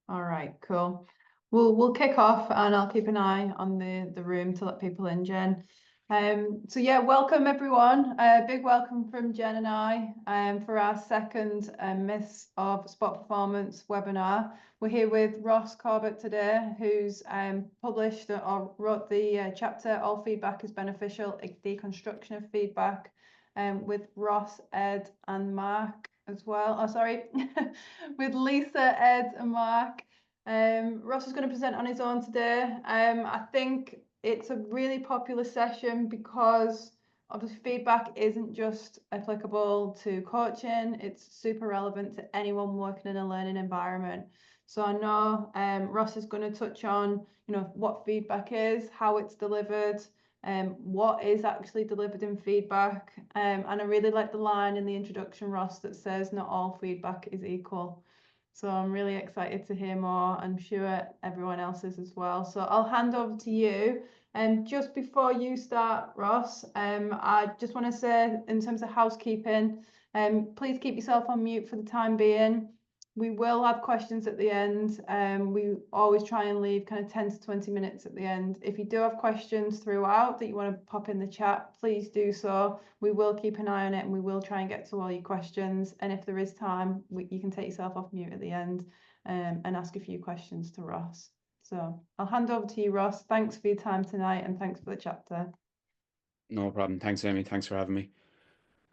All right, cool. We'll kick off and I'll keep an eye on the room to let people in, Jen. So yeah, welcome everyone. Big welcome from Jen and I for our second Myths of Sport Performance webinar. We're here with Ross Corbett today, who's published or wrote the chapter "All Feedback is Beneficial: A Deconstruction of Feedback," with Ross, Ed, and Mark as well. Oh, sorry, with Lisa, Ed, and Mark. Ross is going to present on his own today. I think it's a really popular session because obviously feedback isn't just applicable to coaching, it's super relevant to anyone working in a learning environment. So I know Ross is going to touch on, what feedback is, how it's delivered, what is actually delivered in feedback. And I really like the line in the introduction, Ross, that says not all feedback is equal. So I'm really excited to hear more. I'm sure everyone else is as well. So I'll hand over to you. And just before you start, Ross, I just want to say in terms of housekeeping, please keep yourself on mute for the time being. We will have questions at the end. We always try and leave kind of 10 to 20 minutes at the end. If you do have questions throughout that you want to pop in the chat, please do so. We will keep an eye on it and we will try and get to all your questions. And if there is time, you can take yourself off mute at the end and ask a few questions to Ross. So I'll hand over to you, Ross. Thanks for your time tonight and thanks for the chapter. No problem. Thanks, Amy. Thanks for having me.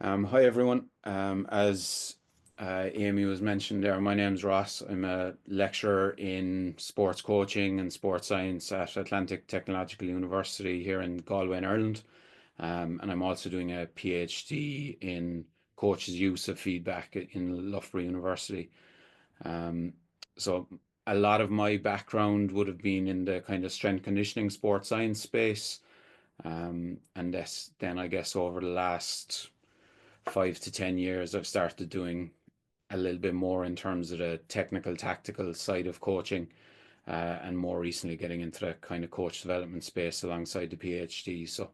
Hi, everyone. As Amy was mentioned there, my name's Ross. I'm a lecturer in sports coaching and sports science at Atlantic Technological University here in Galway, in Ireland. And I'm also doing a PhD in coaches' use of feedback in Loughborough University. Um, so a lot of my background would have been in the kind of strength conditioning sports science space. And then I guess over the last 5 to 10 years, I've started doing a little bit more in terms of the technical, tactical side of coaching, and more recently getting into the kind of coach development space alongside the PhD. So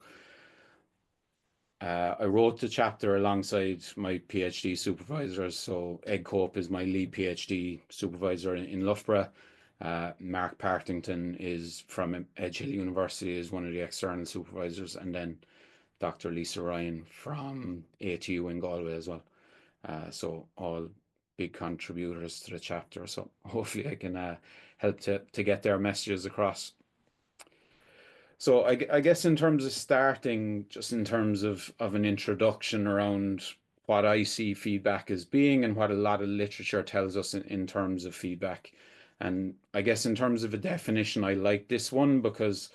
I wrote the chapter alongside my PhD supervisors. So Ed Cope is my lead PhD supervisor in Loughborough. Mark Partington is from Edge Hill University, is one of the external supervisors, and then Dr. Lisa Ryan from ATU in Galway as well. So all big contributors to the chapter. So hopefully I can help to get their messages across. So I guess in terms of starting, just in terms of an introduction around what I see feedback as being and what a lot of literature tells us in terms of feedback. And I guess in terms of a definition, I like this one because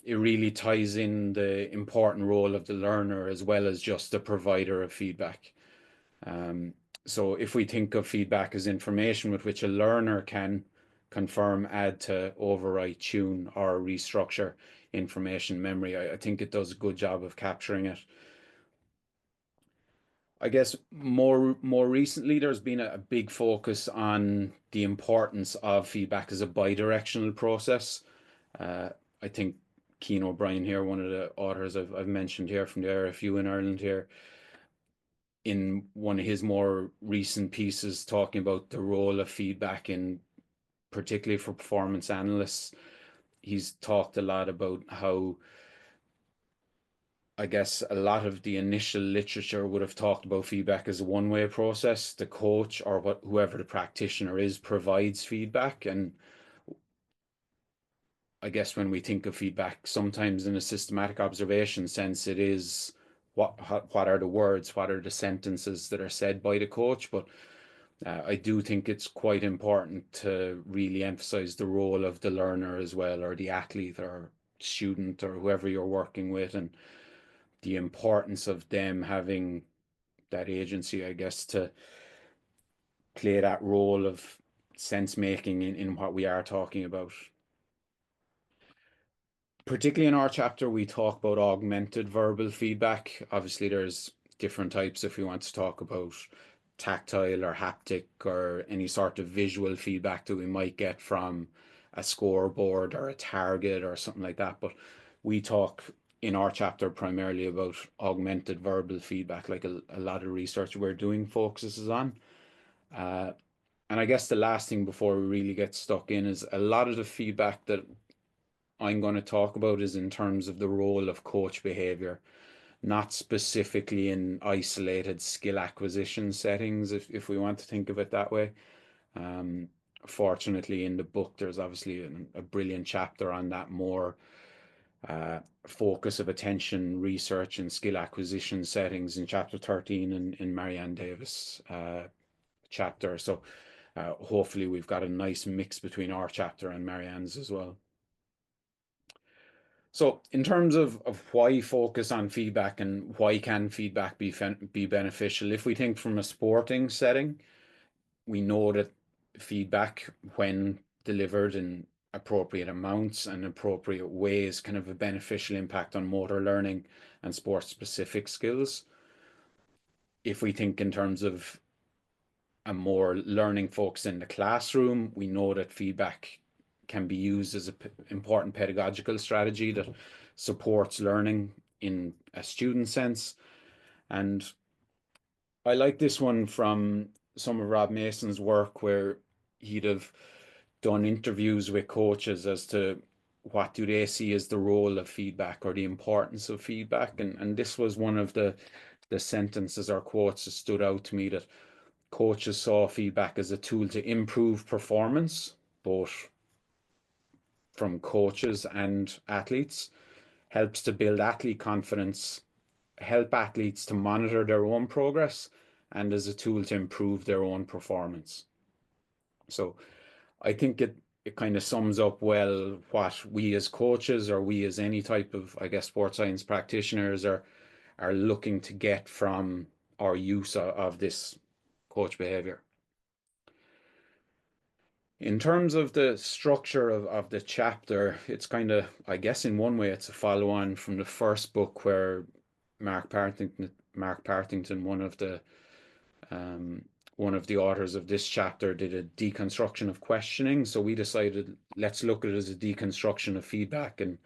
it really ties in the important role of the learner as well as just the provider of feedback. Um, so if we think of feedback as information with which a learner can confirm, add to, overwrite, tune, or restructure information memory, I think it does a good job of capturing it. I guess more recently, there's been a big focus on the importance of feedback as a bidirectional process. I think Keane O'Brien here, one of the authors I've mentioned here from the RFU in Ireland here, in one of his more recent pieces talking about the role of feedback in particularly for performance analysts, he's talked a lot about how I guess a lot of the initial literature would have talked about feedback as a one-way process. The coach or whoever the practitioner is provides feedback, and I guess when we think of feedback, sometimes in a systematic observation sense, it is what are the words, what are the sentences that are said by the coach. But I do think it's quite important to really emphasize the role of the learner as well, or the athlete or student or whoever you're working with, and the importance of them having that agency, I guess, to play that role of sense making in what we are talking about. Particularly in our chapter, we talk about augmented verbal feedback. Obviously, there's different types if we want to talk about tactile or haptic or any sort of visual feedback that we might get from a scoreboard or a target or something like that. But we talk in our chapter primarily about augmented verbal feedback, like a lot of research we're doing focuses on. Uh, And I guess the last thing before we really get stuck in is a lot of the feedback that I'm going to talk about is in terms of the role of coach behavior, not specifically in isolated skill acquisition settings, if we want to think of it that way. Um, Fortunately, in the book, there's obviously a brilliant chapter on that more focus of attention, research, and skill acquisition settings in chapter 13 in Marianne Davis' chapter. So hopefully we've got a nice mix between our chapter and Marianne's as well. So in terms of why focus on feedback and why can feedback be beneficial, if we think from a sporting setting, we know that feedback, when delivered in appropriate amounts and appropriate ways, can have a beneficial impact on motor learning and sport-specific skills. If we think in terms of a more learning focus in the classroom, we know that feedback can be used as an important pedagogical strategy that supports learning in a student sense. And I like this one from some of Rob Mason's work where he'd have done interviews with coaches as to what do they see as the role of feedback or the importance of feedback. And this was one of the sentences or quotes that stood out to me, that coaches saw feedback as a tool to improve performance, both from coaches and athletes, helps to build athlete confidence, help athletes to monitor their own progress, and as a tool to improve their own performance. So I think it kind of sums up well what we as coaches, or we as any type of, I guess, sports science practitioners are looking to get from our use of this coach behavior. In terms of the structure of the chapter, it's kind of, I guess in one way, it's a follow on from the first book where Mark Partington, um, one of the authors of this chapter, did a deconstruction of questioning. So we decided, let's look at it as a deconstruction of feedback. And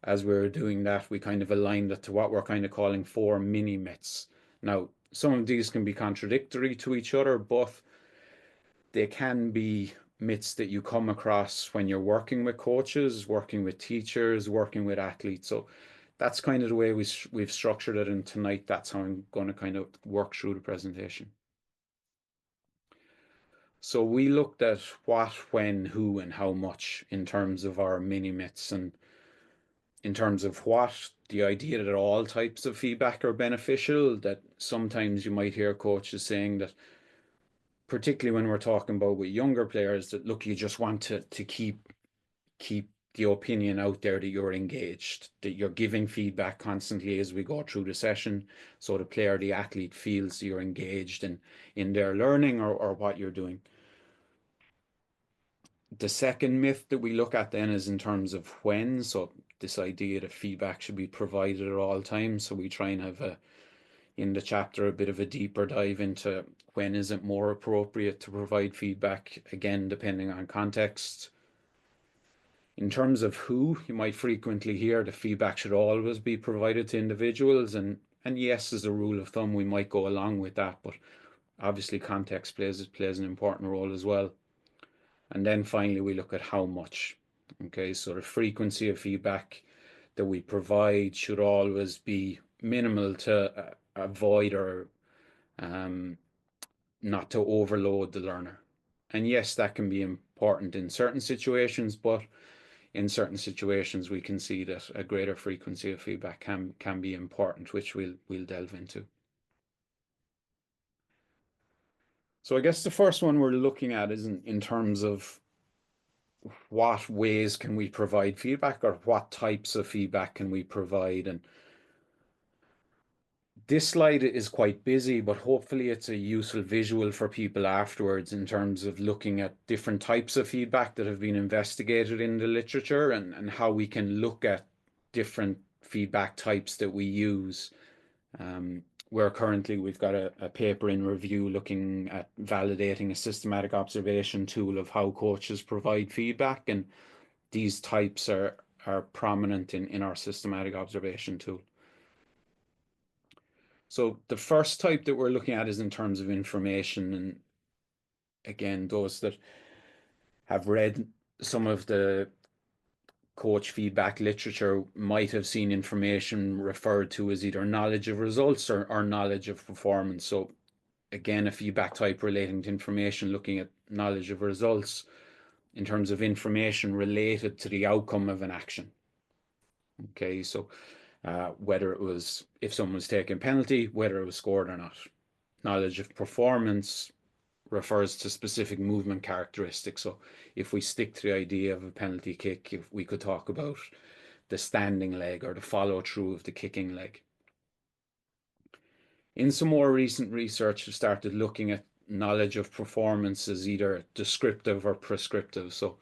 as we were doing that, we kind of aligned it to what we're kind of calling 4 mini myths. Now, some of these can be contradictory to each other, but they can be myths that you come across when you're working with coaches, working with teachers, working with athletes. So that's kind of the way we've structured it. And tonight, that's how I'm going to kind of work through the presentation. So we looked at what, when, who, and how much in terms of our mini myths, and in terms of what, the idea that all types of feedback are beneficial, that sometimes you might hear coaches saying that, particularly when we're talking about with younger players, that look, you just want to keep the opinion out there that you're engaged, that you're giving feedback constantly as we go through the session, so the player, the athlete, feels you're engaged in their learning or what you're doing. The second myth that we look at then is in terms of when. So this idea that feedback should be provided at all times. So we try and have in the chapter a bit of a deeper dive into when is it more appropriate to provide feedback, again, depending on context. In terms of who, you might frequently hear the feedback should always be provided to individuals. And yes, as a rule of thumb, we might go along with that, but obviously context plays an important role as well. And then finally, we look at how much. Okay, so the frequency of feedback that we provide should always be minimal to avoid or not to overload the learner. And yes, that can be important in certain situations, but in certain situations we can see that a greater frequency of feedback can be important, which we'll delve into. So I guess the first one we're looking at is in terms of what ways can we provide feedback, or what types of feedback can we provide. And this slide is quite busy, but hopefully it's a useful visual for people afterwards in terms of looking at different types of feedback that have been investigated in the literature, and how we can look at different feedback types that we use. Where currently we've got a paper in review looking at validating a systematic observation tool of how coaches provide feedback, and these types are prominent in our systematic observation tool. So the first type that we're looking at is in terms of information, and again, those that have read some of the coach feedback literature might have seen information referred to as either knowledge of results or knowledge of performance. So again, a feedback type relating to information, looking at knowledge of results in terms of information related to the outcome of an action. Okay, so whether it was, if someone was taking a penalty, whether it was scored or not. Knowledge of performance refers to specific movement characteristics. So if we stick to the idea of a penalty kick, if we could talk about the standing leg or the follow through of the kicking leg. In some more recent research, we started looking at knowledge of performance as either descriptive or prescriptive. So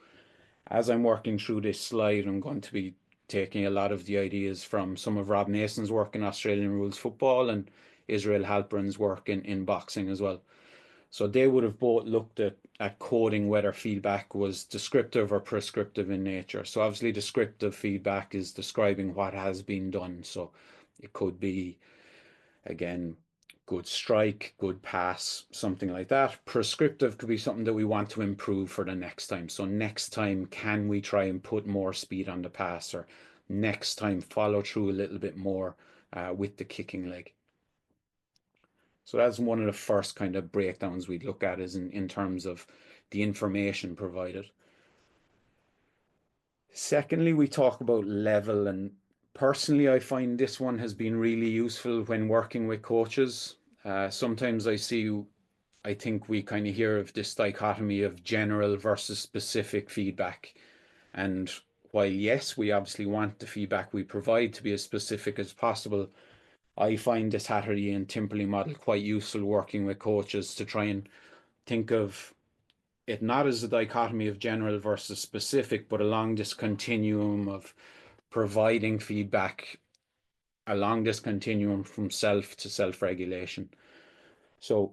as I'm working through this slide, I'm going to be taking a lot of the ideas from some of Rob Nason's work in Australian rules football and Israel Halperin's work in boxing as well. So they would have both looked at coding whether feedback was descriptive or prescriptive in nature. So obviously descriptive feedback is describing what has been done. So it could be, again, good strike, good pass, something like that. Prescriptive could be something that we want to improve for the next time. So next time, can we try and put more speed on the pass, or next time follow through a little bit more with the kicking leg. So that's one of the first kind of breakdowns we'd look at, is in terms of the information provided. Secondly, we talk about level, and personally, I find this one has been really useful when working with coaches. Sometimes I think we kind of hear of this dichotomy of general versus specific feedback. And while, yes, we obviously want the feedback we provide to be as specific as possible, I find this Hatterley and Timperley model quite useful working with coaches to try and think of it not as a dichotomy of general versus specific, but along this continuum of providing feedback along this continuum from self to self-regulation. So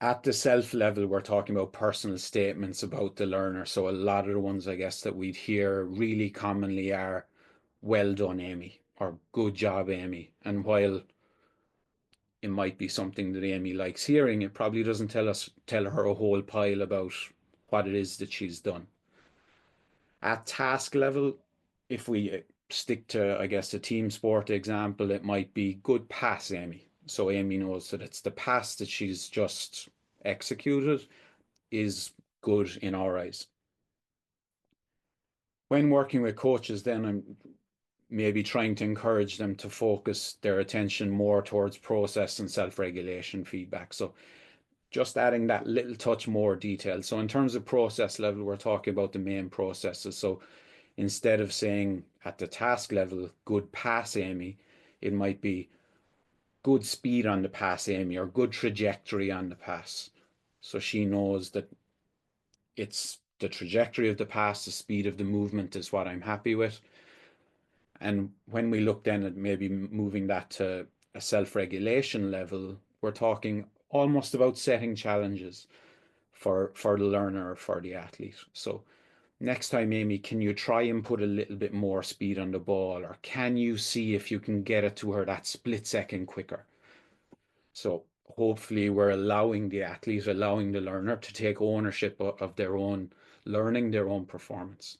at the self level, we're talking about personal statements about the learner. So a lot of the ones, I guess, that we'd hear really commonly are, well done, Amy, or good job, Amy. And while it might be something that Amy likes hearing, it probably doesn't tell her a whole pile about what it is that she's done. At task level, if we stick to, I guess, a team sport example, it might be good pass, Amy. So Amy knows that it's the pass that she's just executed is good in our eyes. When working with coaches, then I'm maybe trying to encourage them to focus their attention more towards process and self-regulation feedback. So just adding that little touch more detail. So in terms of process level, we're talking about the main processes. So instead of saying at the task level, good pass, Amy, it might be good speed on the pass, Amy, or good trajectory on the pass. So she knows that it's the trajectory of the pass, the speed of the movement is what I'm happy with. And when we look then at maybe moving that to a self-regulation level, we're talking almost about setting challenges for the learner or for the athlete. So next time, Amy, can you try and put a little bit more speed on the ball, or can you see if you can get it to her that split second quicker? So hopefully we're allowing the athlete, allowing the learner to take ownership of their own learning, their own performance.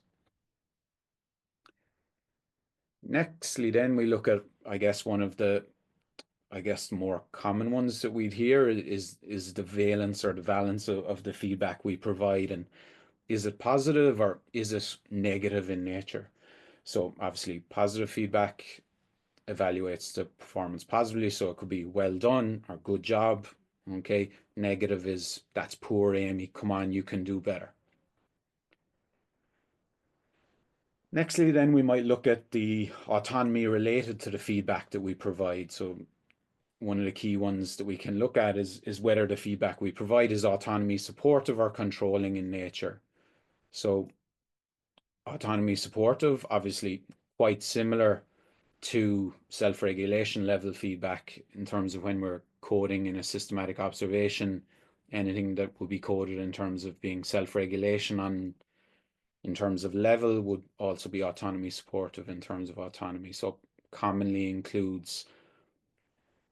Nextly, then we look at, I guess, one of the, I guess, more common ones that we'd hear is the valence or the valence of the feedback we provide, and is it positive or is it negative in nature? So obviously positive feedback evaluates the performance positively, so it could be well done or good job. Okay, negative is that's poor, Amy, come on, you can do better. Nextly, then we might look at the autonomy related to the feedback that we provide. So one of the key ones that we can look at is whether the feedback we provide is autonomy supportive or controlling in nature. So autonomy supportive, obviously quite similar to self-regulation level feedback in terms of when we're coding in a systematic observation, anything that would be coded in terms of being self-regulation in terms of level would also be autonomy supportive in terms of autonomy. So commonly includes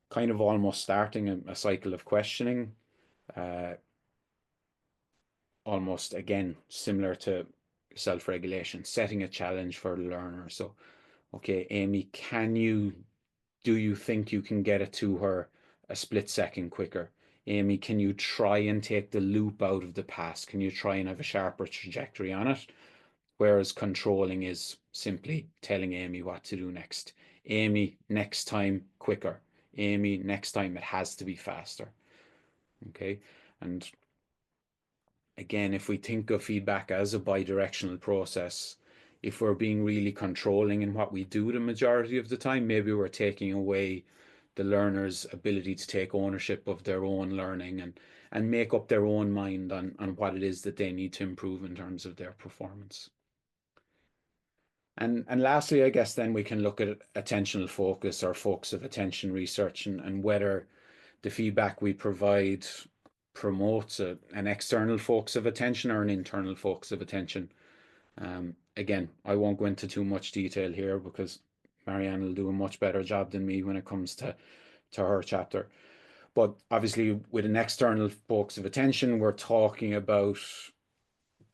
kind of almost starting a cycle of questioning, almost, again, similar to self-regulation, setting a challenge for the learner. So, okay, Amy, do you think you can get it to her a split second quicker? Amy, can you try and take the loop out of the pass? Can you try and have a sharper trajectory on it? Whereas controlling is simply telling Amy what to do next. Amy, next time quicker. Amy, next time it has to be faster. Okay. And again, if we think of feedback as a bi-directional process, if we're being really controlling in what we do the majority of the time, maybe we're taking away the learner's ability to take ownership of their own learning and make up their own mind on what it is that they need to improve in terms of their performance. And lastly, I guess then we can look at attentional focus or focus of attention research and whether the feedback we provide promotes an external focus of attention or an internal focus of attention. Again, I won't go into too much detail here because Marianne will do a much better job than me when it comes to her chapter. But obviously, with an external focus of attention, we're talking about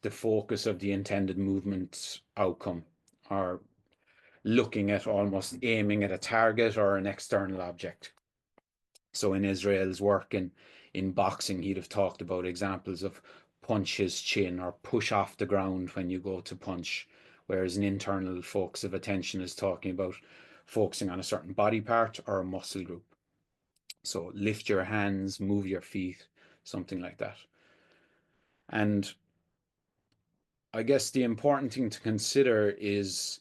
the focus of the intended movement outcome, or looking at almost aiming at a target or an external object. So in Israel's work in boxing, he'd have talked about examples of punch his chin or push off the ground when you go to punch, whereas an internal focus of attention is talking about focusing on a certain body part or a muscle group. So lift your hands, move your feet, something like that. And I guess the important thing to consider is,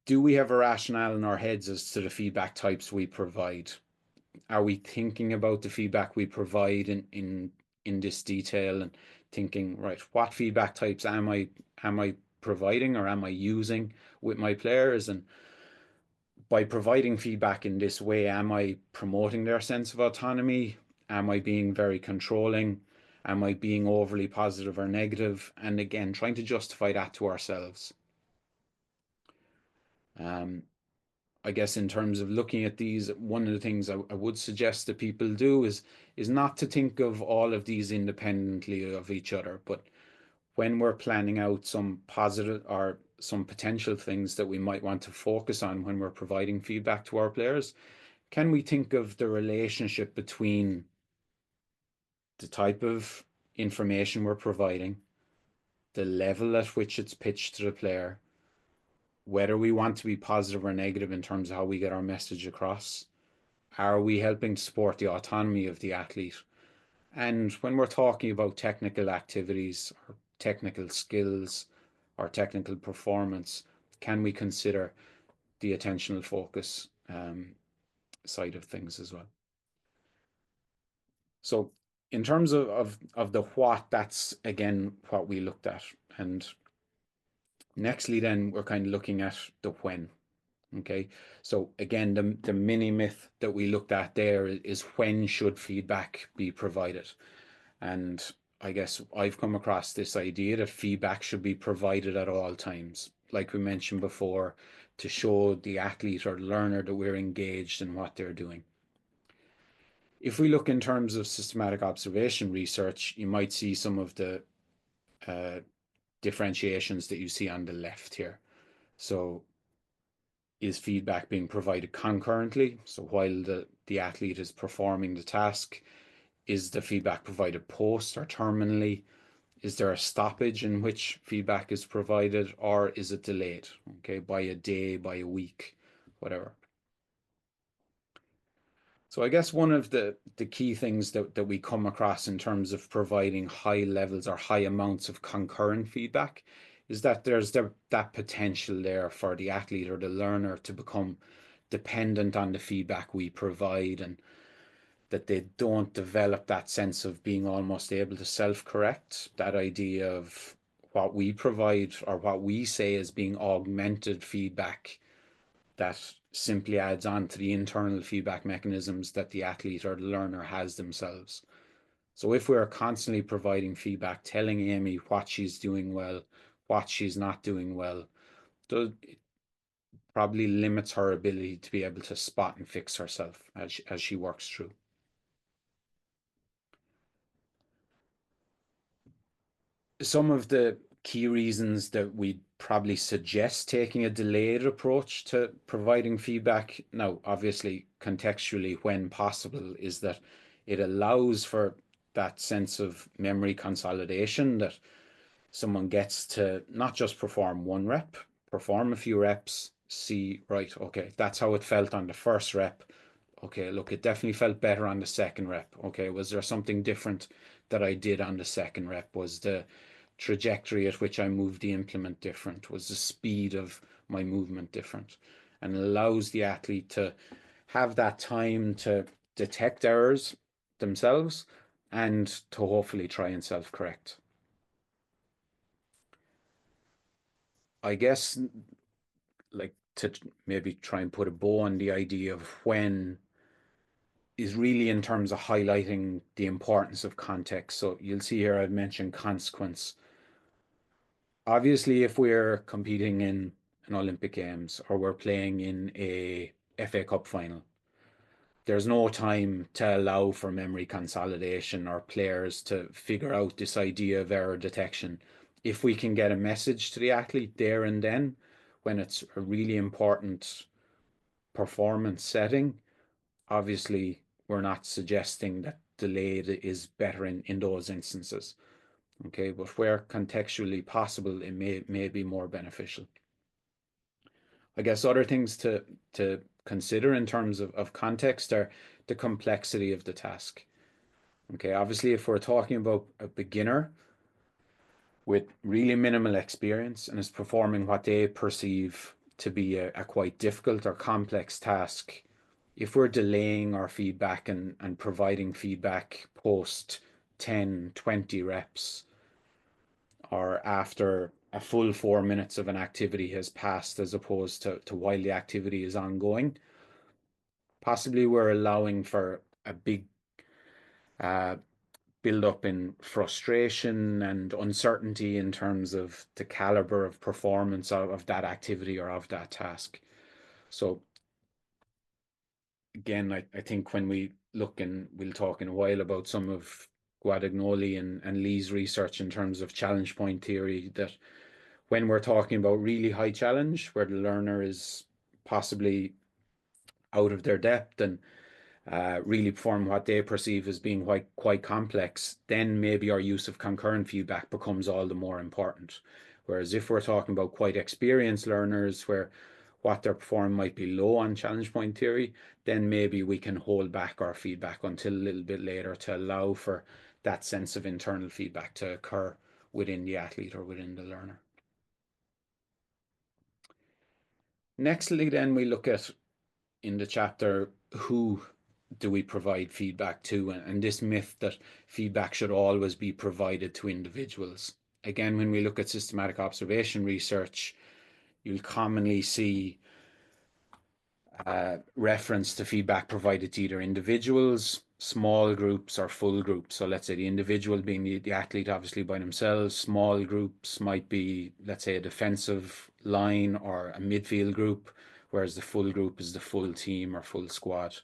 do we have a rationale in our heads as to the feedback types we provide? Are we thinking about the feedback we provide in this detail and thinking, right, what feedback types am I providing or am I using with my players? And by providing feedback in this way, am I promoting their sense of autonomy? Am I being very controlling? Am I being overly positive or negative? And again, trying to justify that to ourselves. I guess in terms of looking at these, one of the things I would suggest that people do is not to think of all of these independently of each other, but when we're planning out some positive or some potential things that we might want to focus on when we're providing feedback to our players, can we think of the relationship between the type of information we're providing, the level at which it's pitched to the player, whether we want to be positive or negative in terms of how we get our message across? Are we helping to support the autonomy of the athlete? And when we're talking about technical activities or technical skills or technical performance, can we consider the attentional focus side of things as well? So in terms of the what, that's again what we looked at. And nextly then we're kind of looking at the when. Okay, so again, the mini myth that we looked at there is, when should feedback be provided? And I guess I've come across this idea that feedback should be provided at all times, like we mentioned before, to show the athlete or learner that we're engaged in what they're doing. If we look in terms of systematic observation research, you might see some of the differentiations that you see on the left here. So is feedback being provided concurrently? So while the athlete is performing the task, is the feedback provided post or terminally? Is there a stoppage in which feedback is provided, or is it delayed, okay, by a day, by a week, whatever? So I guess one of the key things that we come across in terms of providing high levels or high amounts of concurrent feedback is that there's that potential there for the athlete or the learner to become dependent on the feedback we provide, and that they don't develop that sense of being almost able to self-correct. That idea of what we provide or what we say as being augmented feedback that simply adds on to the internal feedback mechanisms that the athlete or the learner has themselves. So if we're constantly providing feedback, telling Amy what she's doing well, what she's not doing well, it probably limits her ability to be able to spot and fix herself as she works through. some of the key reasons that we'd probably suggest taking a delayed approach to providing feedback, now, obviously, contextually, when possible, is that it allows for that sense of memory consolidation, that someone gets to not just perform one rep, perform a few reps, see, right, okay, that's how it felt on the first rep. Okay, look, it definitely felt better on the second rep. Okay, was there something different that I did on the second rep? Was the trajectory at which I moved the implement different? Was the speed of my movement different? And it allows the athlete to have that time to detect errors themselves and to hopefully try and self-correct. I guess, like, to maybe try and put a bow on the idea of when is really in terms of highlighting the importance of context. So you'll see here I've mentioned consequence. Obviously, if we're competing in an Olympic Games or we're playing in a FA Cup final, there's no time to allow for memory consolidation or players to figure out this idea of error detection. If we can get a message to the athlete there and then, when it's a really important performance setting, obviously we're not suggesting that delayed is better in those instances. Okay, but where contextually possible, it may be more beneficial. I guess other things to consider in terms of context are the complexity of the task. Okay, obviously, if we're talking about a beginner with really minimal experience and is performing what they perceive to be a quite difficult or complex task, if we're delaying our feedback and providing feedback post 10, 20 reps, or after a full 4 minutes of an activity has passed, as opposed to while the activity is ongoing, possibly we're allowing for a big uh, build up in frustration and uncertainty in terms of the caliber of performance of that activity or of that task. So again, I think when we look, and we'll talk in a while about some of Guadagnoli and Lee's research in terms of challenge point theory, that when we're talking about really high challenge, where the learner is possibly out of their depth and really perform what they perceive as being quite complex, then maybe our use of concurrent feedback becomes all the more important. Whereas if we're talking about quite experienced learners where what they're performing might be low on challenge point theory, then maybe we can hold back our feedback until a little bit later to allow for that sense of internal feedback to occur within the athlete or within the learner. Nextly, then we look at, in the chapter, who do we provide feedback to, and this myth that feedback should always be provided to individuals. Again, when we look at systematic observation research, you'll commonly see reference to feedback provided to either individuals, small groups, or full groups. So let's say the individual being the athlete, obviously by themselves. Small groups might be, let's say, a defensive line or a midfield group, whereas the full group is the full team or full squad.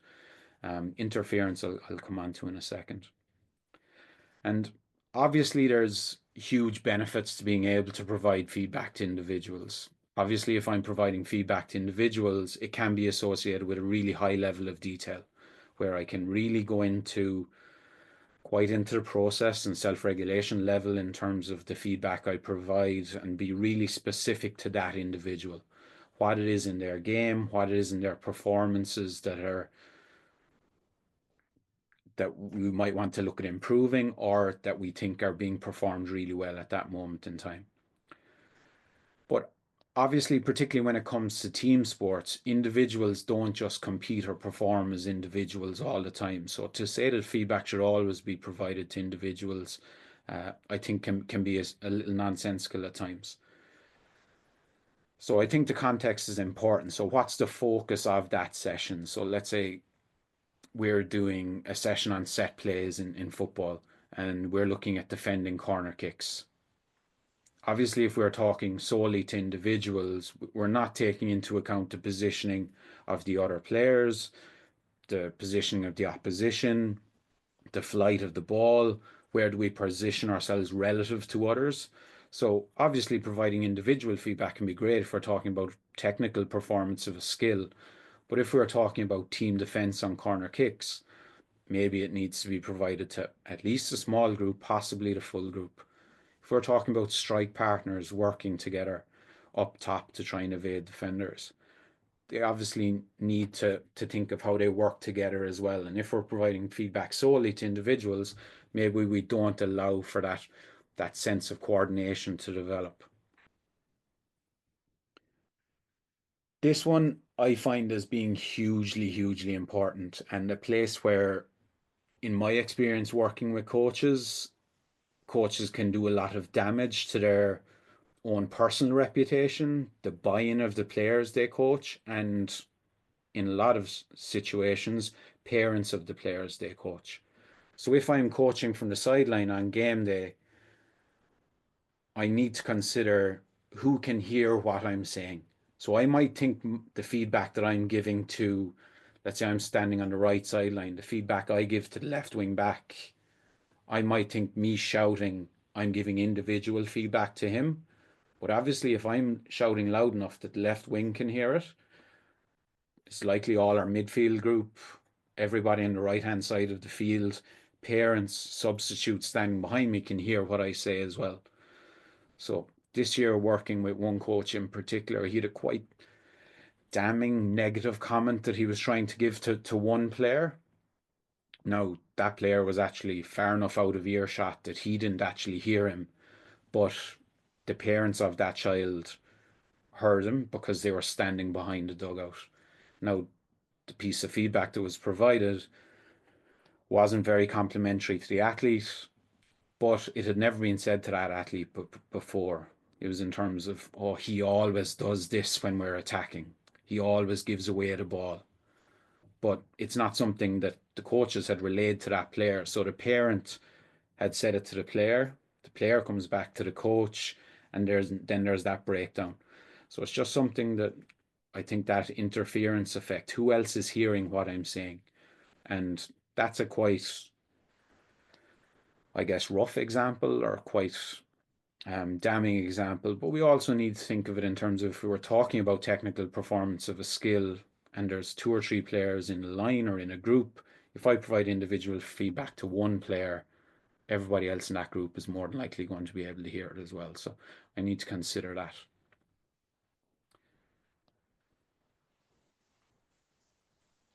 Interference I'll come on to in a second. And obviously there's huge benefits to being able to provide feedback to individuals. Obviously, if I'm providing feedback to individuals, it can be associated with a really high level of detail where I can really go into quite into the process and self-regulation level in terms of the feedback I provide and be really specific to that individual, what it is in their game, what it is in their performances that we might want to look at improving or that we think are being performed really well at that moment in time. But obviously, particularly when it comes to team sports, individuals don't just compete or perform as individuals all the time. So to say that feedback should always be provided to individuals, I think can be a little nonsensical at times. So I think the context is important. So what's the focus of that session? So let's say we're doing a session on set plays in football and we're looking at defending corner kicks. Obviously, if we're talking solely to individuals, we're not taking into account the positioning of the other players, the positioning of the opposition, the flight of the ball. where do we position ourselves relative to others. So obviously providing individual feedback can be great if we're talking about technical performance of a skill, but if we're talking about team defense on corner kicks, maybe it needs to be provided to at least a small group, possibly the full group. If we're talking about strike partners working together up top to try and evade defenders, they obviously need to think of how they work together as well. And if we're providing feedback solely to individuals, maybe we don't allow for that sense of coordination to develop. This one I find as being hugely, hugely important, and a place where, in my experience working with coaches can do a lot of damage to their own personal reputation, the buy-in of the players they coach, and in a lot of situations, parents of the players they coach. So if I'm coaching from the sideline on game day, I need to consider who can hear what I'm saying. So I might think the feedback that I'm giving to, let's say I'm standing on the right sideline, the feedback I give to the left wing back, I might think me shouting, I'm giving individual feedback to him. But obviously, if I'm shouting loud enough that the left wing can hear it, it's likely all our midfield group, everybody on the right hand side of the field, parents, substitutes standing behind me can hear what I say as well. So this year, working with one coach in particular, he had a quite damning negative comment that he was trying to give to one player. Now, that player was actually far enough out of earshot that he didn't actually hear him, but the parents of that child heard him because they were standing behind the dugout. Now, the piece of feedback that was provided wasn't very complimentary to the athlete, but it had never been said to that athlete before. It was in terms of, oh, he always does this when we're attacking. He always gives away the ball. But it's not something that the coaches had relayed to that player. So the parent had said it to the player comes back to the coach, and there's that breakdown. So it's just something that I think that interference effect, who else is hearing what I'm saying? And that's a quite, I guess, rough example or quite damning example. But we also need to think of it in terms of if we were talking about technical performance of a skill and there's two or three players in a line or in a group, if I provide individual feedback to one player, everybody else in that group is more than likely going to be able to hear it as well. So I need to consider that.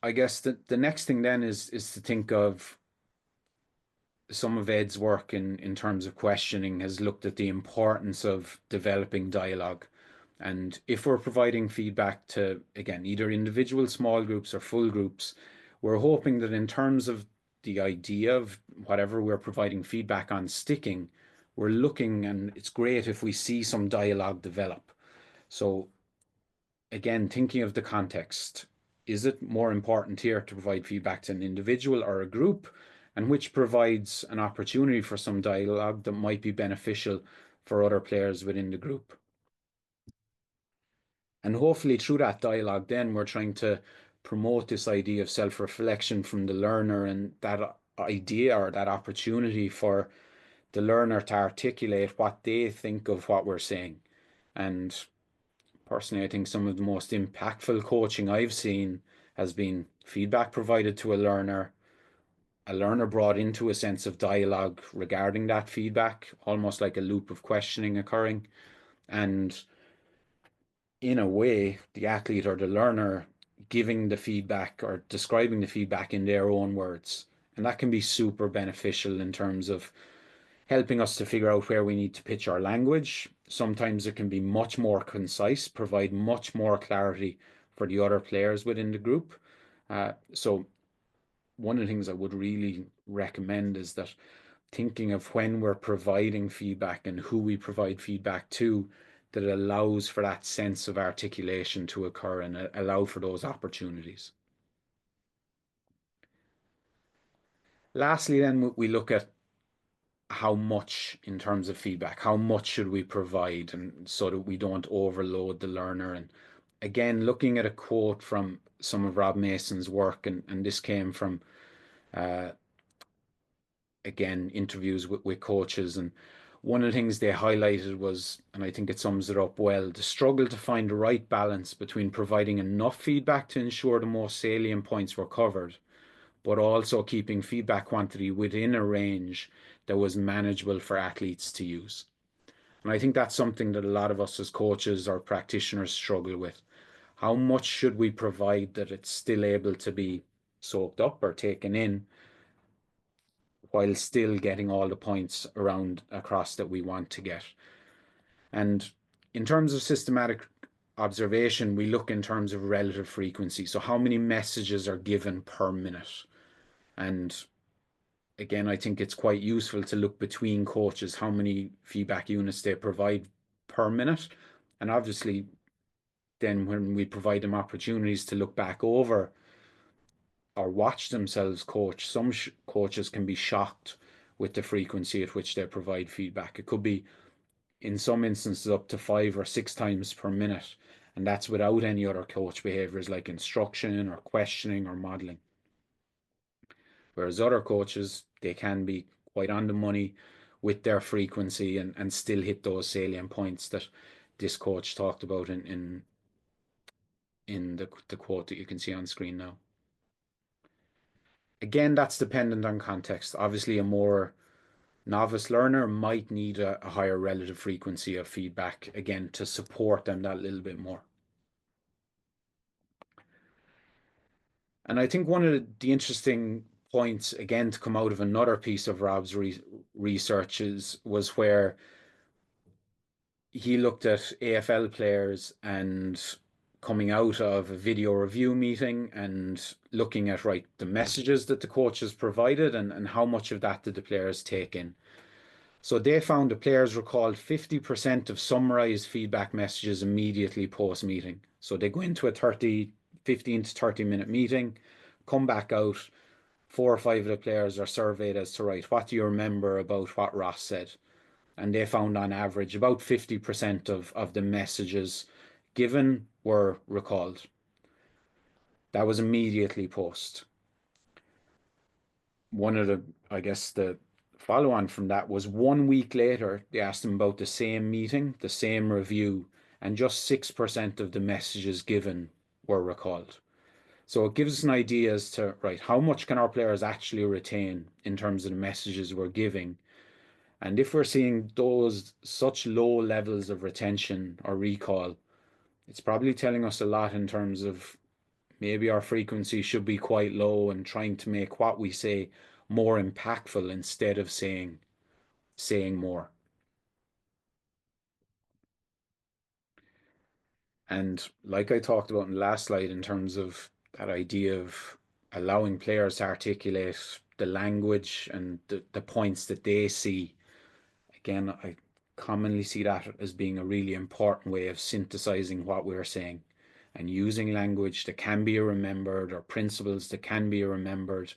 I guess the next thing then is to think of some of Ed's work in terms of questioning has looked at the importance of developing dialogue. And if we're providing feedback to, again, either individual small groups or full groups, we're hoping that in terms of the idea of whatever we're providing feedback on sticking, we're looking, and it's great if we see some dialogue develop. So again, thinking of the context, is it more important here to provide feedback to an individual or a group, and which provides an opportunity for some dialogue that might be beneficial for other players within the group? And hopefully through that dialogue, then we're trying to promote this idea of self-reflection from the learner, and that idea or that opportunity for the learner to articulate what they think of what we're saying. And personally, I think some of the most impactful coaching I've seen has been feedback provided to a learner brought into a sense of dialogue regarding that feedback, almost like a loop of questioning occurring. And in a way, the athlete or the learner giving the feedback or describing the feedback in their own words. And that can be super beneficial in terms of helping us to figure out where we need to pitch our language. Sometimes it can be much more concise, provide much more clarity for the other players within the group. So one of the things I would really recommend is that thinking of when we're providing feedback and who we provide feedback to, that it allows for that sense of articulation to occur and allow for those opportunities. Lastly, then we look at how much in terms of feedback, how much should we provide, and so that we don't overload the learner. And again, looking at a quote from some of Rob Mason's work, and this came from again, interviews with coaches. And one of the things they highlighted was, and I think it sums it up well, the struggle to find the right balance between providing enough feedback to ensure the most salient points were covered, but also keeping feedback quantity within a range that was manageable for athletes to use. And I think that's something that a lot of us as coaches or practitioners struggle with. How much should we provide that it's still able to be soaked up or taken in while still getting all the points around across that we want to get? And in terms of systematic observation, we look in terms of relative frequency. So how many messages are given per minute? And again, I think it's quite useful to look between coaches how many feedback units they provide per minute. And obviously, then when we provide them opportunities to look back over or watch themselves coach, some coaches can be shocked with the frequency at which they provide feedback. It could be, in some instances, up to 5 or 6 times per minute. And that's without any other coach behaviors like instruction or questioning or modeling. Whereas other coaches, they can be quite on the money with their frequency and still hit those salient points that this coach talked about in the quote that you can see on screen now. Again, that's dependent on context. Obviously, a more novice learner might need a higher relative frequency of feedback, again, to support them that little bit more. And I think one of the interesting points, again, to come out of another piece of Rob's research was where he looked at AFL players and coming out of a video review meeting and looking at, right, the messages that the coaches provided and how much of that did the players take in. So they found the players recalled 50% of summarized feedback messages immediately post-meeting. So they go into a 15 to 30 minute meeting, come back out, 4 or 5 of the players are surveyed as to, right, what do you remember about what Ross said? And they found on average about 50% of the messages given were recalled. That was immediately post. One of the, I guess, the follow on from that was 1 week later, they asked them about the same meeting, the same review, and just 6% of the messages given were recalled. So it gives us an idea as to, right, how much can our players actually retain in terms of the messages we're giving? And if we're seeing those such low levels of retention or recall, it's probably telling us a lot in terms of maybe our frequency should be quite low and trying to make what we say more impactful instead of saying more. And like I talked about in the last slide, in terms of that idea of allowing players to articulate the language and the points that they see, again, I commonly see that as being a really important way of synthesizing what we're saying and using language that can be remembered or principles that can be remembered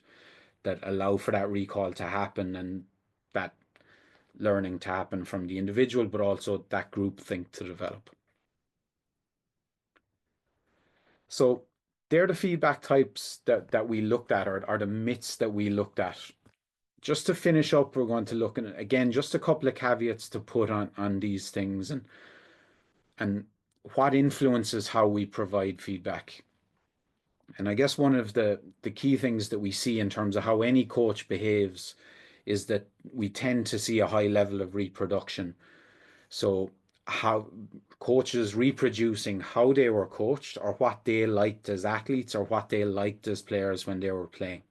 that allow for that recall to happen and that learning to happen from the individual, but also that group think to develop. So they're the feedback types that we looked at, or the myths that we looked at. Just to finish up, we're going to look at, again, just a couple of caveats to put on these things and what influences how we provide feedback. And I guess one of the key things that we see in terms of how any coach behaves is that we tend to see a high level of reproduction. So how coaches reproducing how they were coached or what they liked as athletes or what they liked as players when they were playing.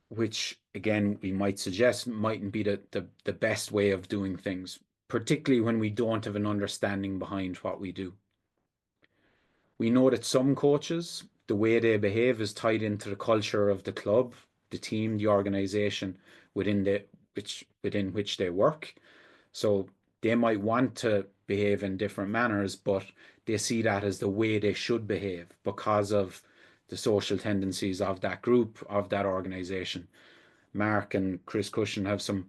Which again, we might suggest mightn't be the best way of doing things, particularly when we don't have an understanding behind what we do. We know that some coaches, the way they behave is tied into the culture of the club, the team, the organization within which they work. So they might want to behave in different manners, but they see that as the way they should behave because of the social tendencies of that group, of that organization. Mark and Chris Cushion have some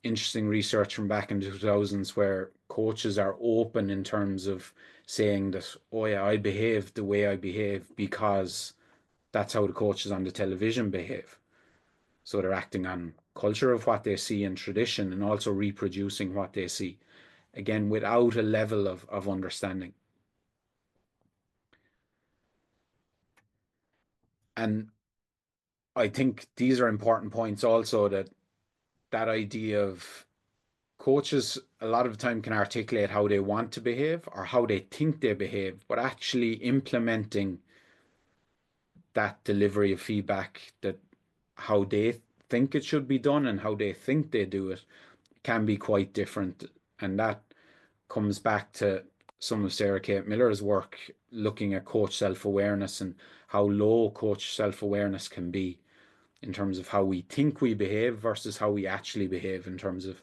interesting research from back in the 2000s where coaches are open in terms of saying that, oh yeah, I behave the way I behave because that's how the coaches on the television behave. So they're acting on culture of what they see and tradition and also reproducing what they see, again, without a level of understanding. And I think these are important points also, that idea of coaches a lot of the time can articulate how they want to behave or how they think they behave, but actually implementing that delivery of feedback, that how they think it should be done and how they think they do it, can be quite different. And that comes back to some of Sarah Kate Miller's work looking at coach self-awareness and how low coach self-awareness can be in terms of how we think we behave versus how we actually behave, in terms of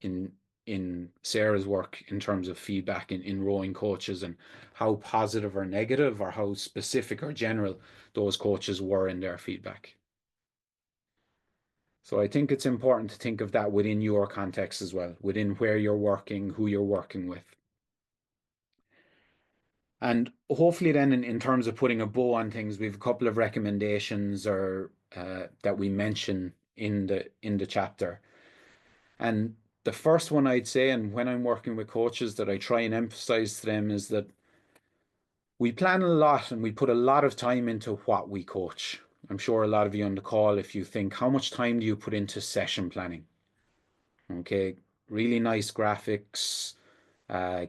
in Sarah's work in terms of feedback in rowing coaches, and how positive or negative or how specific or general those coaches were in their feedback. So I think it's important to think of that within your context as well, within where you're working, who you're working with. And hopefully then in terms of putting a bow on things, we've a couple of recommendations or that we mention in the chapter. And the first one I'd say, and when I'm working with coaches that I try and emphasize to them, is that we plan a lot and we put a lot of time into what we coach. I'm sure a lot of you on the call, if you think, how much time do you put into session planning? Okay, really nice graphics. Uh,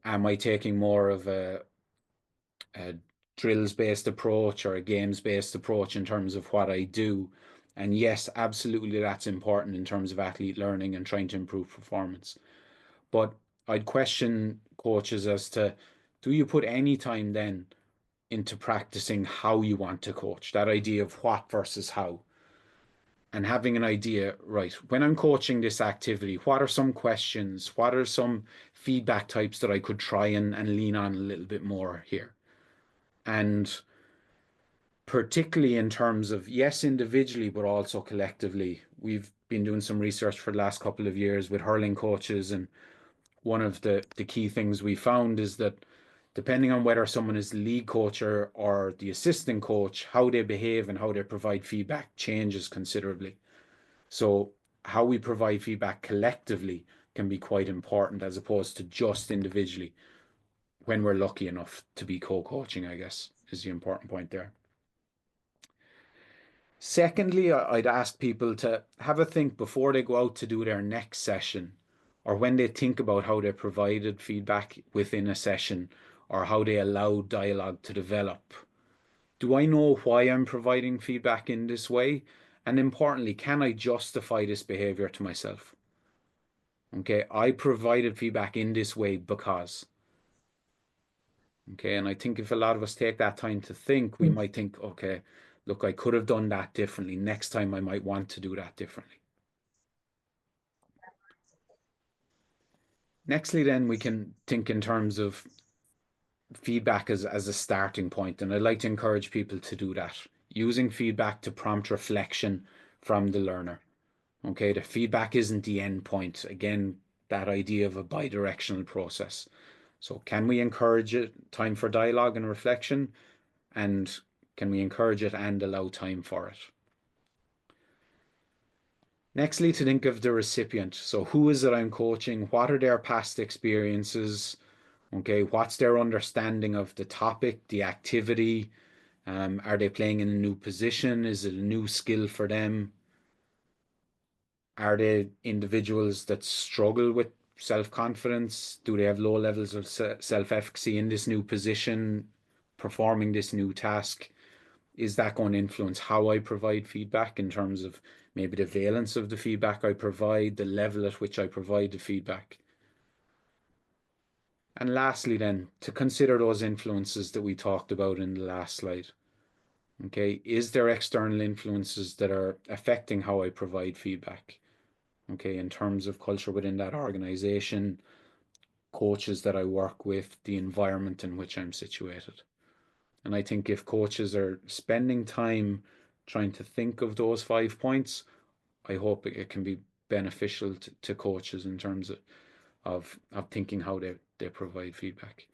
am I taking more of a drills-based approach or a games-based approach in terms of what I do? And yes, absolutely, that's important in terms of athlete learning and trying to improve performance. But I'd question coaches as to, do you put any time then into practicing how you want to coach? That idea of what versus how. And having an idea, right, when I'm coaching this activity, what are some questions? What are some feedback types that I could try and lean on a little bit more here? And particularly in terms of, yes, individually, but also collectively. We've been doing some research for the last couple of years with hurling coaches, and one of the key things we found is that depending on whether someone is the lead coach or the assistant coach, how they behave and how they provide feedback changes considerably. So how we provide feedback collectively can be quite important as opposed to just individually, when we're lucky enough to be co-coaching, I guess, is the important point there. Secondly, I'd ask people to have a think before they go out to do their next session, or when they think about how they provided feedback within a session or how they allow dialogue to develop. Do I know why I'm providing feedback in this way? And importantly, can I justify this behavior to myself? Okay, I provided feedback in this way because. Okay, and I think if a lot of us take that time to think, we might think, okay, look, I could have done that differently. Next time I might want to do that differently. Nextly, then we can think in terms of feedback as a starting point, and I'd like to encourage people to do that, using feedback to prompt reflection from the learner. Okay, the feedback isn't the end point. Again, that idea of a bi-directional process. So can we encourage it, time for dialogue and reflection? And can we encourage it and allow time for it? Nextly, to think of the recipient. So who is it I'm coaching? What are their past experiences? Okay, what's their understanding of the topic, the activity? Are they playing in a new position? Is it a new skill for them? Are they individuals that struggle with self-confidence? Do they have low levels of self-efficacy in this new position, performing this new task? Is that going to influence how I provide feedback in terms of maybe the valence of the feedback I provide, the level at which I provide the feedback? And lastly, then, to consider those influences that we talked about in the last slide. Okay, is there external influences that are affecting how I provide feedback? Okay, in terms of culture within that organization, coaches that I work with, the environment in which I'm situated. And I think if coaches are spending time trying to think of those 5 points, I hope it can be beneficial to coaches in terms of thinking how they provide feedback.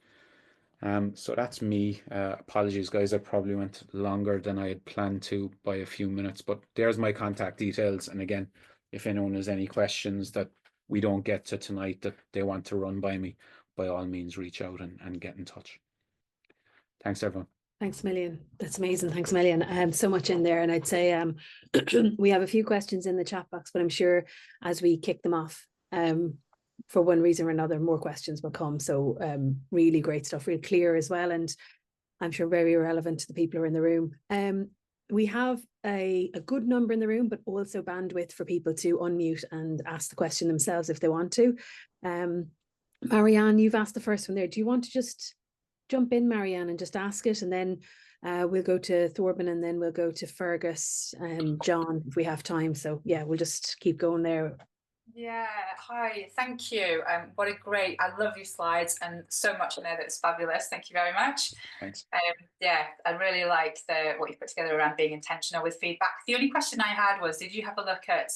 So that's me. Apologies, guys. I probably went longer than I had planned to by a few minutes, but there's my contact details. And again, if anyone has any questions that we don't get to tonight that they want to run by me, by all means, reach out and get in touch. Thanks, everyone. Thanks a million. That's amazing. Thanks a million. So much in there. And I'd say we have a few questions in the chat box, but I'm sure as we kick them off, for one reason or another, more questions will come. So really great stuff, really clear as well. And I'm sure very relevant to the people who are in the room. We have a good number in the room, but also bandwidth for people to unmute and ask the question themselves if they want to. Marianne, you've asked the first one there. Do you want to just jump in, Marianne, and just ask it? And then we'll go to Thorben, and then we'll go to Fergus and John if we have time. So yeah, we'll just keep going there. Yeah, hi, thank you. What a great, I love your slides and so much in there that's fabulous. Thank you very much. Thanks. Yeah, I really like what you put together around being intentional with feedback. The only question I had was, did you have a look at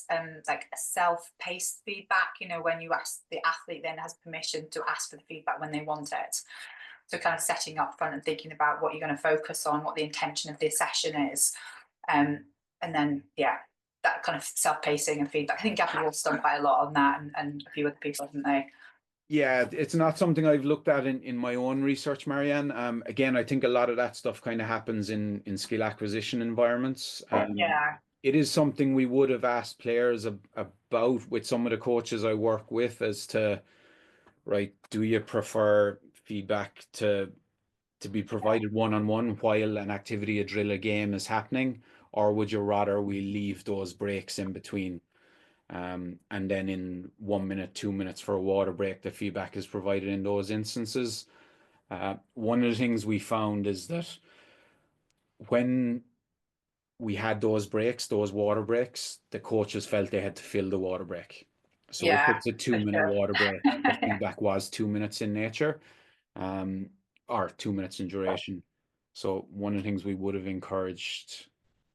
like a self-paced feedback, you know, when you ask, the athlete then has permission to ask for the feedback when they want it? So kind of setting up front and thinking about what you're going to focus on, what the intention of this session is. And then, yeah, that kind of self-pacing and feedback. I think Gabby has done quite a lot on that, and a few other people, haven't they? Yeah, it's not something I've looked at in my own research, Marianne. Again, I think a lot of that stuff kind of happens in skill acquisition environments. Yeah. It is something we would have asked players about with some of the coaches I work with as to, right, do you prefer feedback to be provided one-on-one while an activity, a drill, a game is happening, or would you rather we leave those breaks in between? And then in 1 minute, 2 minutes for a water break, the feedback is provided in those instances. One of the things we found is that when we had those breaks, those water breaks, the coaches felt they had to fill the water break. So Yeah, if it's a 2-minute water break, the feedback was 2 minutes in nature, or 2 minutes in duration. So one of the things we would have encouraged,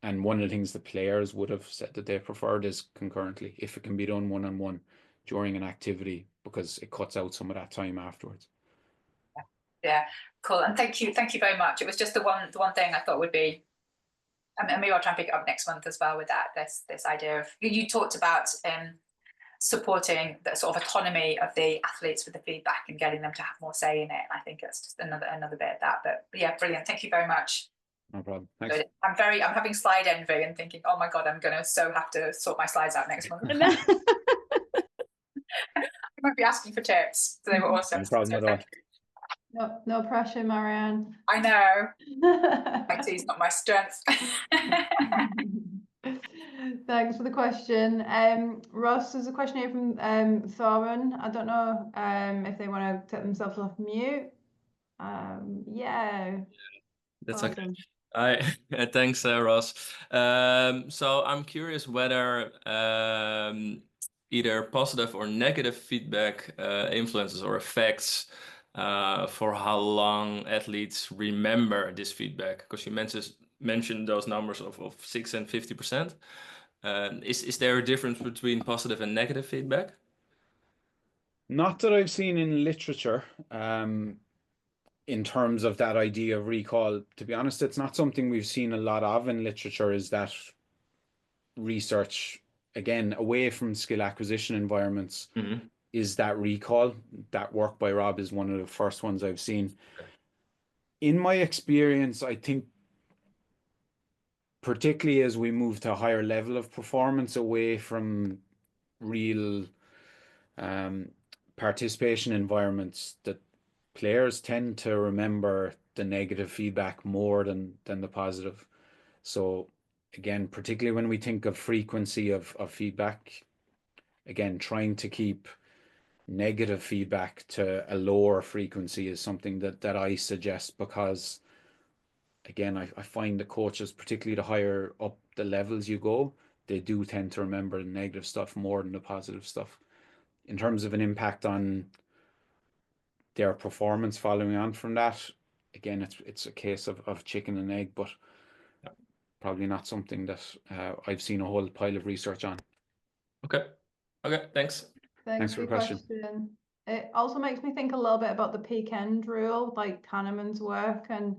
and one of the things the players would have said that they preferred, is concurrently, if it can be done one-on-one during an activity, because it cuts out some of that time afterwards. Yeah, cool. And thank you very much. It was just the one thing I thought would be, I mean, maybe I'll try and pick it up next month as well with that, this idea of, you talked about supporting the sort of autonomy of the athletes with the feedback and getting them to have more say in it. I think it's just another bit of that. But yeah, brilliant. Thank you very much. No problem. Thanks. Good. I'm having slide envy and thinking, oh my God, I'm going to have to sort my slides out next month. I might be asking for tips. So they were awesome. No problem at all. No pressure, Marianne. I know. IT is not my strength. Thanks for the question. Ross, there's a question here from Thorin. I don't know if they want to take themselves off mute. Yeah. That's awesome. okay. Thanks, Ross. So I'm curious whether either positive or negative feedback influences or affects for how long athletes remember this feedback, because you mentioned those numbers of 6 and 50%. Is there a difference between positive and negative feedback? Not that I've seen in literature. In terms of that idea of recall, to be honest, it's not something we've seen a lot of in literature, is that research, again, away from skill acquisition environments, is that recall. That work by Rob is one of the first ones I've seen. In my experience, I think particularly as we move to a higher level of performance away from real participation environments, that players tend to remember the negative feedback more than the positive. So again, particularly when we think of frequency of feedback, again, trying to keep negative feedback to a lower frequency is something that I suggest, because again, I find the coaches, particularly the higher up the levels you go, they do tend to remember the negative stuff more than the positive stuff. In terms of an impact on their performance following on from that, again, it's a case of chicken and egg, but probably not something that I've seen a whole pile of research on. Okay, thanks. Thanks for your question. it also makes me think a little bit about the peak end rule, like Kahneman's work, and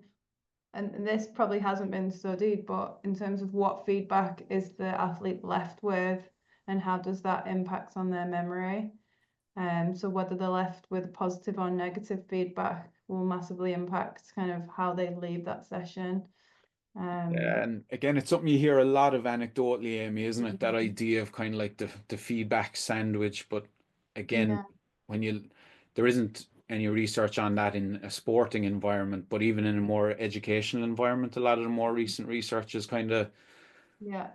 this probably hasn't been studied, but in terms of what feedback is the athlete left with, and how does that impact on their memory? So whether they're left with positive or negative feedback will massively impact kind of how they leave that session. Yeah, and again, it's something you hear a lot of anecdotally, Amy, isn't it? That idea of kind of like the feedback sandwich. But again, Yeah. when there isn't any research on that in a sporting environment, but even in a more educational environment, a lot of the more recent research is kind of Yeah,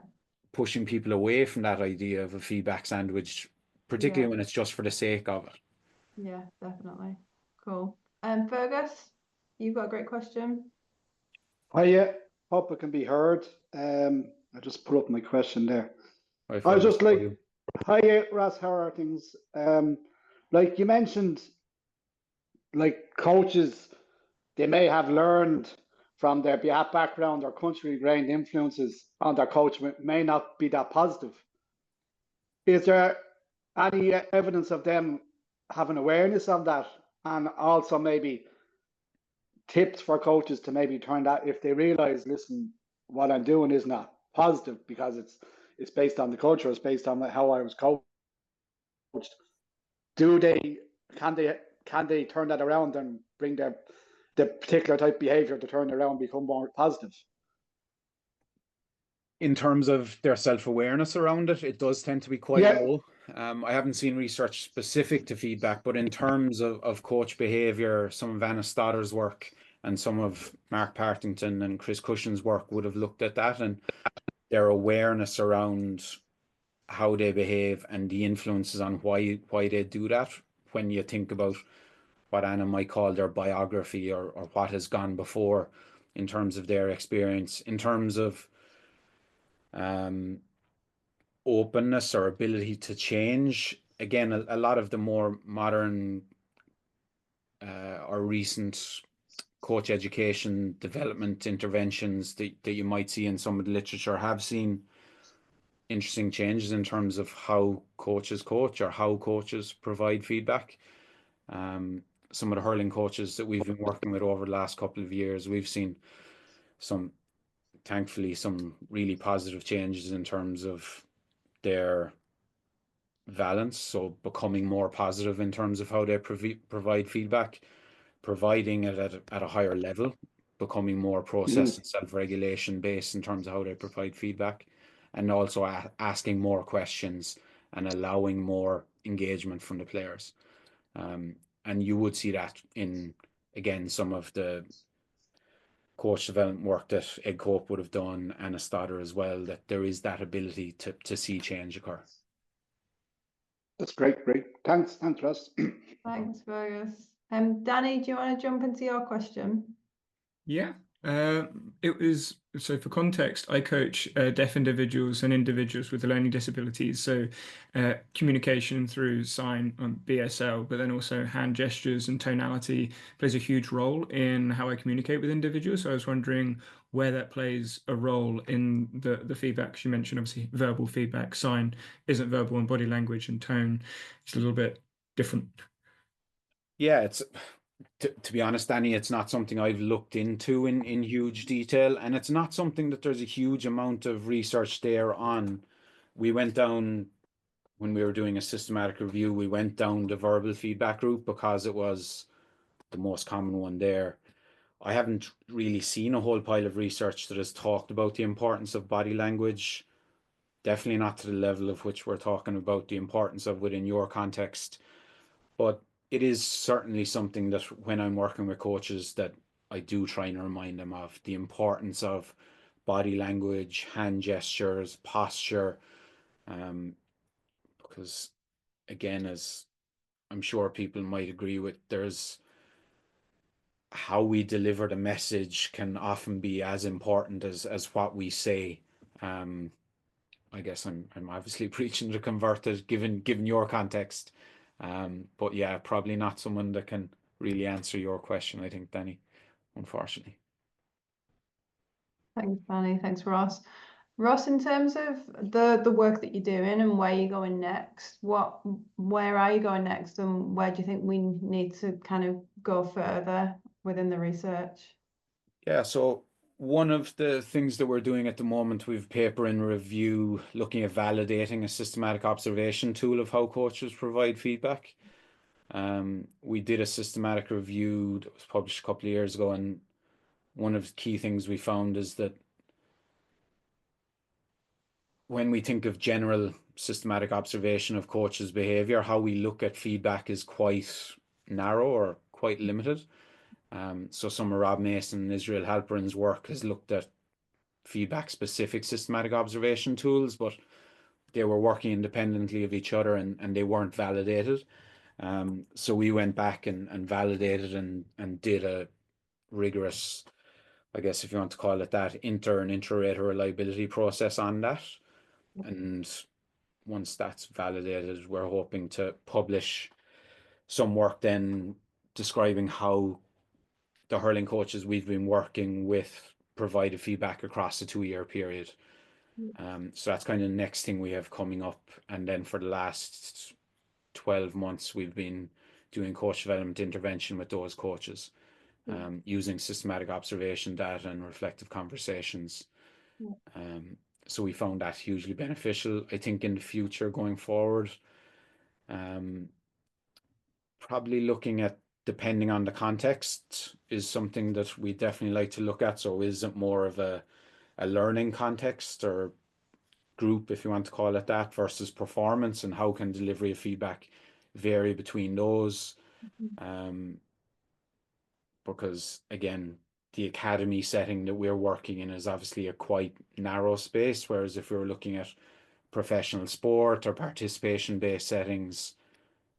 pushing people away from that idea of a feedback sandwich, particularly yeah, when it's just for the sake of it. yeah, definitely. Cool. Fergus, you've got a great question. Hiya, hope it can be heard. I just put up my question there. Right, I was Fergus, just how are like, you? hiya, Ross, how are things? Like you mentioned, like coaches, they may have learned from their background or country ingrained influences on their coach may not be that positive. Is there any evidence of them having awareness of that, and also maybe tips for coaches to maybe turn that if they realize, listen, what I'm doing is not positive because it's based on the culture, it's based on how I was coached. Do they can they turn that around and bring the particular type of behavior to turn it around and become more positive? In terms of their self-awareness around it, it does tend to be quite Yeah. low. I haven't seen research specific to feedback, but in terms of coach behavior, some of Anna Stodder's work and some of Mark Partington and Chris Cushion's work would have looked at that, and their awareness around how they behave and the influences on why they do that. When you think about what Anna might call their biography, or what has gone before in terms of their experience, in terms of openness or ability to change. Again, a lot of the more modern or recent coach education development interventions that you might see in some of the literature have seen interesting changes in terms of how coaches coach or how coaches provide feedback. Some of the hurling coaches that we've been working with over the last couple of years, we've seen thankfully, some really positive changes in terms of their valence, so becoming more positive in terms of how they provide feedback, providing it at a higher level, becoming more process and self-regulation based in terms of how they provide feedback, and also asking more questions and allowing more engagement from the players. And you would see that in, again, some of the coach development work that Ed Cope would have done, and a Stodder as well, that there is that ability to see change occur. That's great. Thanks, Russ. Thanks, Fergus. Danny, do you want to jump into your question? Yeah, it was so for context, I coach deaf individuals and individuals with learning disabilities. So communication through sign on BSL, but then also hand gestures and tonality plays a huge role in how I communicate with individuals. So I was wondering where that plays a role in the feedback. You mentioned obviously verbal feedback, sign isn't verbal, and body language and tone is a little bit different. Yeah, it's to be honest, Danny, it's not something I've looked into in huge detail, and it's not something that there's a huge amount of research there on. We went down, when we were doing a systematic review, we went down the verbal feedback route because it was the most common one there. I haven't really seen a whole pile of research that has talked about the importance of body language. Definitely not to the level of which we're talking about the importance of within your context. But it is certainly something that when I'm working with coaches, that I do try and remind them of the importance of body language, hand gestures, posture, because again, as I'm sure people might agree with, there's how we deliver the message can often be as important as what we say. I guess I'm obviously preaching to converted given your context. But yeah, probably not someone that can really answer your question, I think, Danny, unfortunately. Thanks, Danny. Thanks, Ross. Ross, in terms of the work that you're doing and where you're going next, where are you going next, and where do you think we need to kind of go further within the research? Yeah, so one of the things that we're doing at the moment, we've paper in review looking at validating a systematic observation tool of how coaches provide feedback. We did a systematic review that was published a couple of years ago, and one of the key things we found is that when we think of general systematic observation of coaches' behavior, how we look at feedback is quite narrow or quite limited. So some of Rob Mason and Israel Halperin's work has looked at feedback-specific systematic observation tools, but they were working independently of each other and they weren't validated. So we went back and validated and did a rigorous, I guess if you want to call it that, inter and inter-rater reliability process on that. And once that's validated, we're hoping to publish some work then describing how the hurling coaches we've been working with provided feedback across a 2-year period. So that's kind of the next thing we have coming up. And then for the last 12 months, we've been doing coach development intervention with those coaches, using systematic observation data and reflective conversations. So we found that hugely beneficial. I think in the future going forward, probably looking at, depending on the context, is something that we definitely like to look at. So is it more of a learning context or group, if you want to call it that, versus performance, and how can delivery of feedback vary between those? Because again, the academy setting that we're working in is obviously a quite narrow space, whereas if we were looking at professional sport or participation-based settings,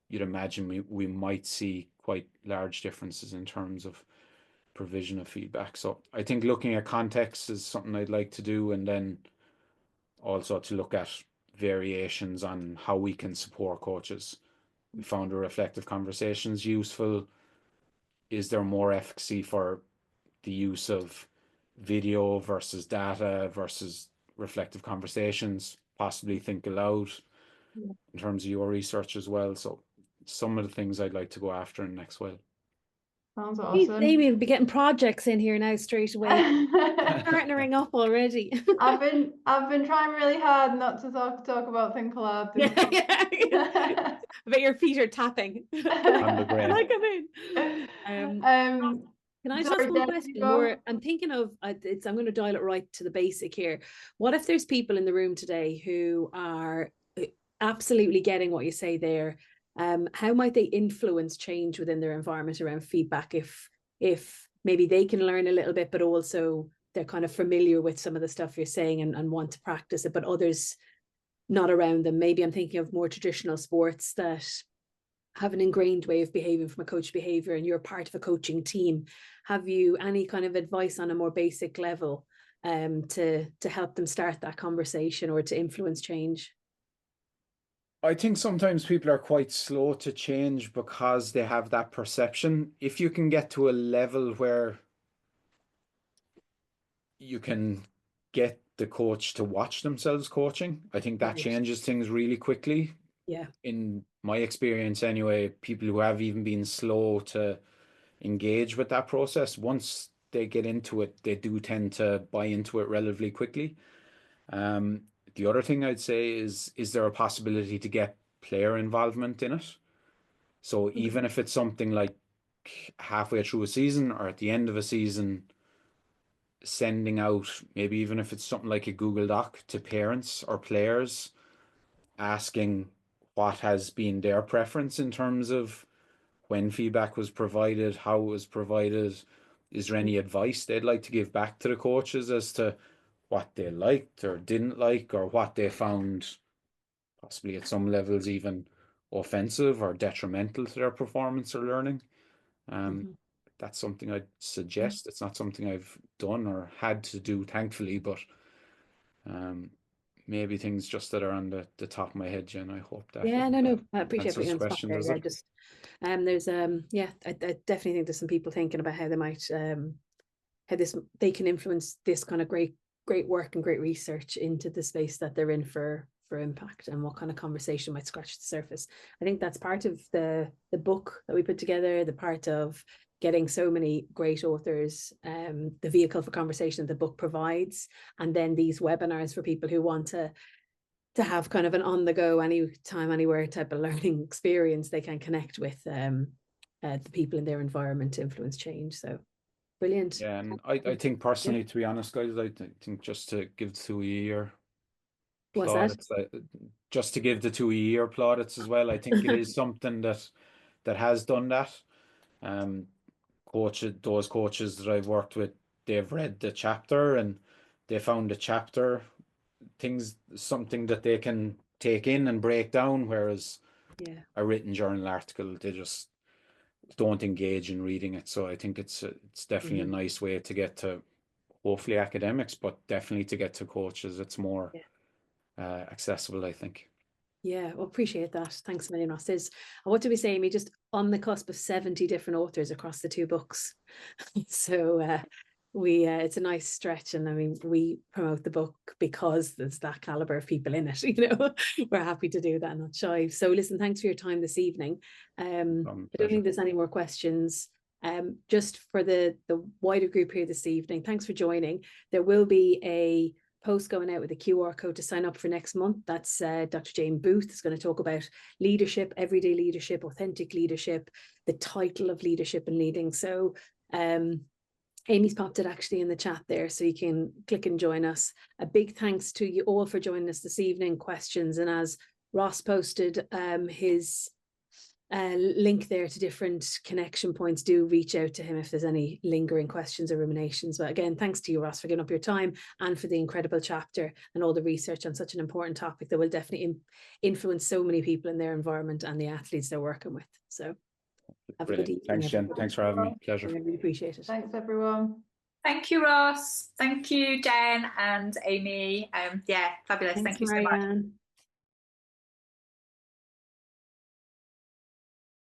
you'd imagine we might see quite large differences in terms of provision of feedback. So I think looking at context is something I'd like to do, and then also to look at variations on how we can support coaches. We found the reflective conversations useful. Is there more efficacy for the use of video versus data versus reflective conversations? Possibly think aloud in terms of your research as well. So some of the things I'd like to go after in the next while. Sounds Amy awesome. will be getting projects in here now straight away. Partnering up already. I've been trying really hard not to talk about ThinkCollab. Yeah. But your feet are tapping. On the Can brain. I come in? Can I just sorry, ask one Deb, question you go. more? I'm thinking of, I'm going to dial it right to the basic here. What if there's people in the room today who are absolutely getting what you say there? How might they influence change within their environment around feedback if maybe they can learn a little bit, but also they're kind of familiar with some of the stuff you're saying and want to practice it, but others not around them? Maybe I'm thinking of more traditional sports that have an ingrained way of behaving from a coach behavior, and you're part of a coaching team. Have you any kind of advice on a more basic level to help them start that conversation or to influence change? I think sometimes people are quite slow to change because they have that perception. If you can get to a level where you can get the coach to watch themselves coaching, I think that changes things really quickly. Yeah. In my experience anyway, people who have even been slow to engage with that process, once they get into it, they do tend to buy into it relatively quickly. The other thing I'd say is there a possibility to get player involvement in it? So even if it's something like halfway through a season or at the end of a season, sending out, maybe even if it's something like a Google Doc to parents or players, asking what has been their preference in terms of when feedback was provided, how it was provided. Is there any advice they'd like to give back to the coaches as to what they liked or didn't like, or what they found possibly at some levels even offensive or detrimental to their performance or learning? That's something I'd suggest. It's not something I've done or had to do, thankfully, but maybe things just that are on the top of my head, Jen. I hope that. Yeah, no, I appreciate answers putting you on the spot question, there. does Yeah, it? just there's I definitely think there's some people thinking about how they might how they can influence this kind of great great work and great research into the space that they're in for impact, and what kind of conversation might scratch the surface. I think that's part of the book that we put together, the part of getting so many great authors, the vehicle for conversation the book provides, and then these webinars for people who want to have kind of an on the go, anytime, anywhere type of learning experience they can connect with the people in their environment to influence change. So brilliant. Yeah, and I think personally, to be honest, guys, I think just to give the 2 year What's that? plaudits, just to give the 2 year plaudits as well. I think it is something that has done that. Those coaches that I've worked with, they've read the chapter and they found the chapter something that they can take in and break down, whereas Yeah, a written journal article, they just don't engage in reading it. So I think it's definitely a nice way to get to hopefully academics, but definitely to get to coaches. It's more accessible, I think. yeah, well, appreciate that. Thanks a million, Ross. What do we say, Amy? Just on the cusp of 70 different authors across the 2 books. So it's a nice stretch, and I mean, we promote the book because there's that caliber of people in it. You know, we're happy to do that, not shy. So listen, thanks for your time this evening. I don't think there's any more questions. Just for the wider group here this evening, thanks for joining. There will be a post going out with a QR code to sign up for next month. That's Dr. Jane Booth is going to talk about leadership, everyday leadership, authentic leadership, the title of leadership and leading. So Amy's popped it actually in the chat there, so you can click and join us. A big thanks to you all for joining us this evening. Questions, and as Ross posted his link there to different connection points, do reach out to him if there's any lingering questions or ruminations. But again, thanks to you, Ross, for giving up your time and for the incredible chapter and all the research on such an important topic that will definitely influence so many people in their environment and the athletes they're working with. So have a good evening. Thanks, Jen. Thanks for having me. Pleasure. I really appreciate it. Thanks, everyone. Thank you, Ross. Thank you, Jen and Amy. Yeah, fabulous. Thanks, Thank you so much. Marianne.